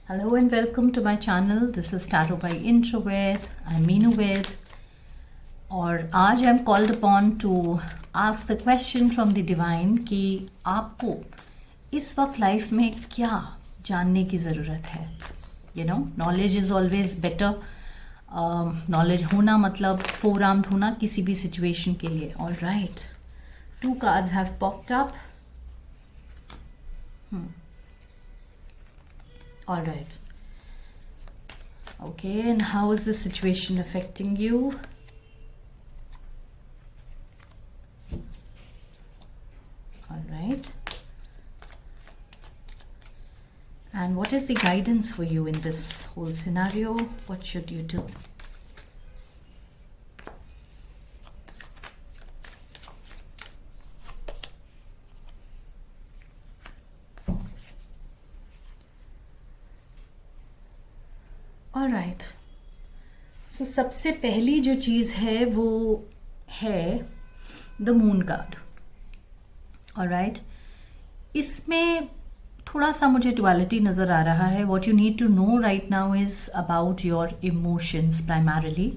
Hello and welcome to my channel. This is Tarot by Introved. I'm Meenu Ved. और आज I am called upon two ask the question from the divine कि आपको इस वक्त life में क्या जानने की ज़रूरत है. Knowledge is always better. Knowledge होना मतलब फोर आर्म्ड होना किसी भी सिचुएशन के लिए. All right, 2 cards have popped up. All right. Okay, and how is this situation affecting you? All right. And what is the guidance for you in this whole scenario? What should you do? All right. So सबसे पहली जो चीज़ है वो है the moon card. All right. इसमें थोड़ा सा मुझे डुअलिटी नज़र आ रहा है. What you need to know right now is about your emotions primarily.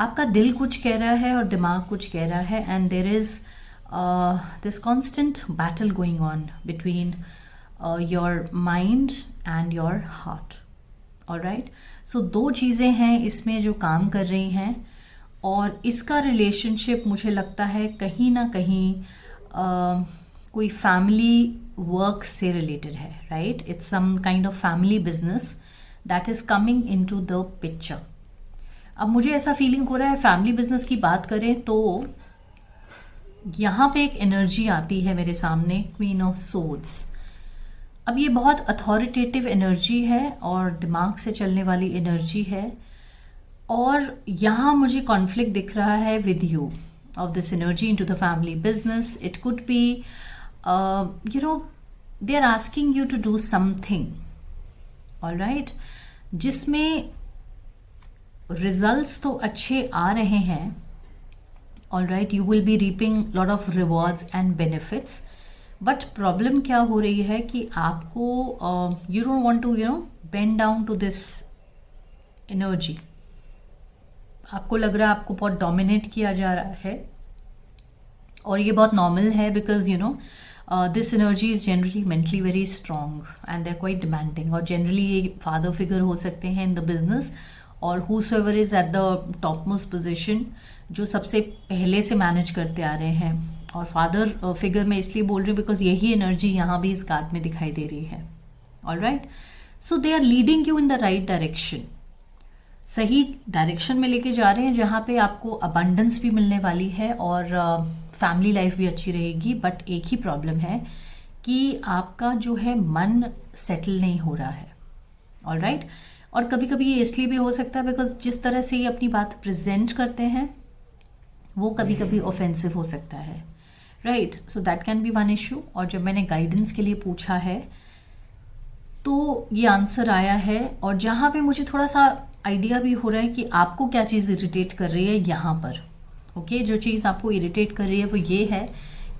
आपका दिल कुछ कह रहा है और दिमाग कुछ कह रहा है, and there is this constant battle going on between your mind and your heart. All right. So 2 चीज़ें हैं इसमें जो काम कर रही हैं, और इसका रिलेशनशिप मुझे लगता है कहीं ना कहीं कोई फैमिली वर्क से रिलेटेड है. Right. It's some kind of family business that is coming into the picture. अब मुझे ऐसा फीलिंग हो रहा है, फैमिली बिजनेस की बात करें तो यहाँ पे एक एनर्जी आती है मेरे सामने, क्वीन ऑफ सोर्ड्स. अब ये बहुत अथॉरिटेटिव एनर्जी है और दिमाग से चलने वाली एनर्जी है, और यहाँ मुझे कॉन्फ्लिक्ट दिख रहा है with you of this energy into the family business. It could be they are asking you to do something, all right, जिसमें results तो अच्छे आ रहे हैं. all right, you will be reaping lot of rewards and benefits, but problem क्या हो रही है कि आपको you don't want to bend down to this energy. आपको लग रहा है आपको बहुत डोमिनेट किया जा रहा है, और ये बहुत नॉर्मल है because this energy is generally mentally very strong and they are quite demanding. और जनरली ये फादर फिगर हो सकते हैं इन द बिजनेस, और whoever is at the top most position, जो सबसे पहले से मैनेज करते आ रहे हैं. और फादर फिगर मैं इसलिए बोल रही हूँ बिकॉज यही एनर्जी यहाँ भी इस कार्ड में दिखाई दे रही है. All right. So they are leading you in the right direction. सही डायरेक्शन में लेके जा रहे हैं जहाँ पे आपको अबंडेंस भी मिलने वाली है और फैमिली लाइफ भी अच्छी रहेगी. बट एक ही प्रॉब्लम है कि आपका जो है मन सेटल नहीं हो रहा है. All right. और कभी कभी ये इसलिए भी हो सकता है बिकॉज जिस तरह से ये अपनी बात प्रेजेंट करते हैं वो कभी कभी ऑफेंसिव हो सकता है. Right. So that can be one issue. और जब मैंने गाइडेंस के लिए पूछा है तो ये आंसर आया है, और जहाँ पे मुझे थोड़ा सा आइडिया भी हो रहा है कि आपको क्या चीज़ इरिटेट कर रही है यहाँ पर. ओके. जो चीज़ आपको इरिटेट कर रही है वो ये है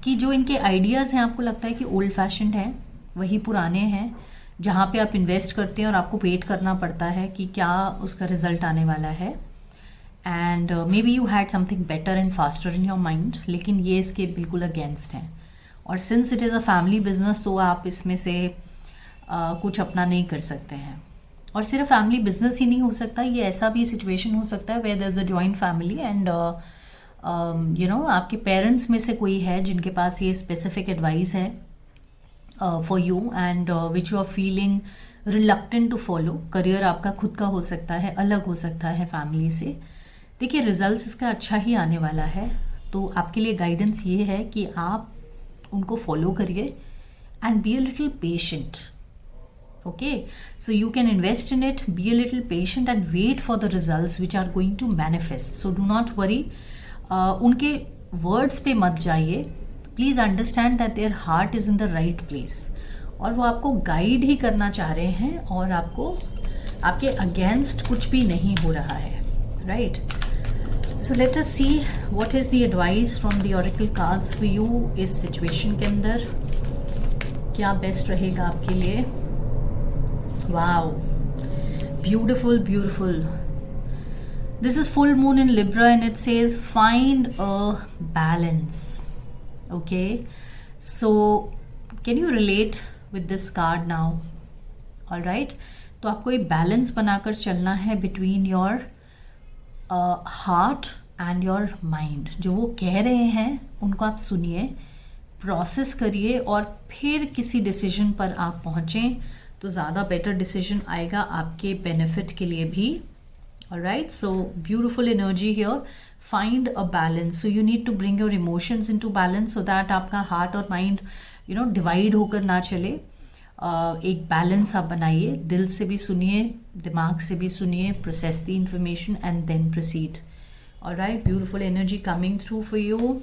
कि जो इनके आइडियाज़ हैं आपको लगता है कि ओल्ड फैशन्ड हैं, वही पुराने हैं, जहाँ पे आप इन्वेस्ट करते हैं और आपको वेट करना पड़ता है कि क्या उसका रिजल्ट आने वाला है. And may be you had something better and faster in your mind, लेकिन ये इसके बिल्कुल अगेंस्ट हैं. और since it is a family business तो आप इसमें से कुछ अपना नहीं कर सकते हैं. और सिर्फ फैमिली बिजनेस ही नहीं हो सकता, ये ऐसा भी सिचुएशन हो सकता है where there is a joint family and आपके पेरेंट्स में से कोई है जिनके पास ये स्पेसिफिक एडवाइस है for you and which you are feeling reluctant to follow. Career आपका खुद का हो सकता है, अलग हो सकता है फैमिली से. देखिए रिजल्ट्स इसका अच्छा ही आने वाला है, तो आपके लिए गाइडेंस ये है कि आप उनको फॉलो करिए and be a little patient. Okay, so you can invest in it, be a little patient and wait for the results which are going to manifest. So do not worry. उनके words पे मत जाइए. Please understand that their heart is in the right place. और वो आपको guide ही करना चाह रहे हैं, और आपको आपके against कुछ भी नहीं हो रहा है. Right? So let us see what is the advice from the oracle cards for you इस situation के अंदर. क्या बेस्ट रहेगा आपके लिए. Wow. Beautiful, beautiful. This is full moon in Libra and it says find a balance. Okay. So, can you relate with this card now? All right. तो आपको एक बैलेंस बनाकर चलना है between your heart and your mind. जो वो कह रहे हैं उनको आप सुनिए, प्रोसेस करिए और फिर किसी डिसीजन पर आप पहुंचें तो ज़्यादा बेटर डिसीजन आएगा आपके बेनिफिट के लिए भी. Alright, so beautiful energy here. Find a balance. So you need to bring your emotions into balance so that आपका हार्ट और माइंड डिवाइड होकर ना चले. एक बैलेंस आप बनाइए. दिल से भी सुनिए, दिमाग से भी सुनिए, process the information and then proceed. Alright, beautiful energy coming through for you.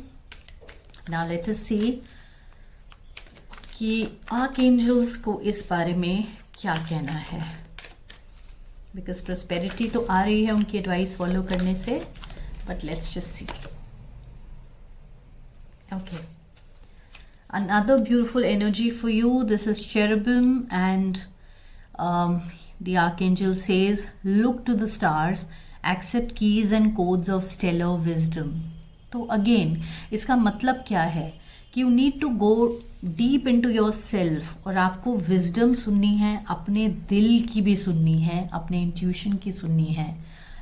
Now let us see कि आर्कएंजल्स को इस बारे में क्या कहना है. बिकॉज प्रोस्पेरिटी तो आ रही है उनकी एडवाइस फॉलो करने से, but let's just see. Okay, another beautiful energy for you. This is cherubim and the archangel says look to the stars, accept keys and codes of stellar wisdom. तो again इसका मतलब क्या है कि you need to go deep into yourself और आपको wisdom सुननी है, अपने दिल की भी सुननी है, अपने intuition की सुननी है.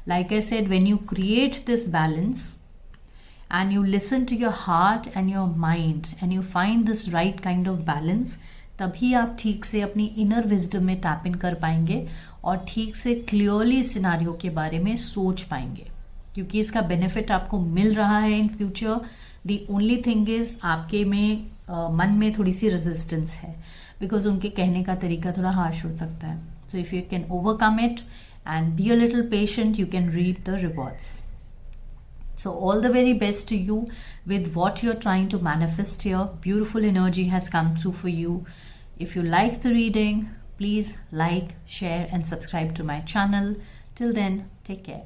Like I said, when you create this balance and you listen to your heart and your mind and you find this right kind of balance, तभी आप ठीक से अपनी inner wisdom में टैप इन कर पाएंगे और ठीक से क्लियरली सिनारियो के बारे में सोच पाएंगे, क्योंकि इसका बेनिफिट आपको मिल रहा है in future. The only thing is आपके में मन में थोड़ी सी रेजिस्टेंस है बिकॉज उनके कहने का तरीका थोड़ा हार्श हो सकता है. So if you can overcome it and be a little patient, you can reap the rewards. So all the very best to you with what you're trying to manifest here. Beautiful energy has come through for you. If you like the reading, please like, share and subscribe to my channel. Till then, take care.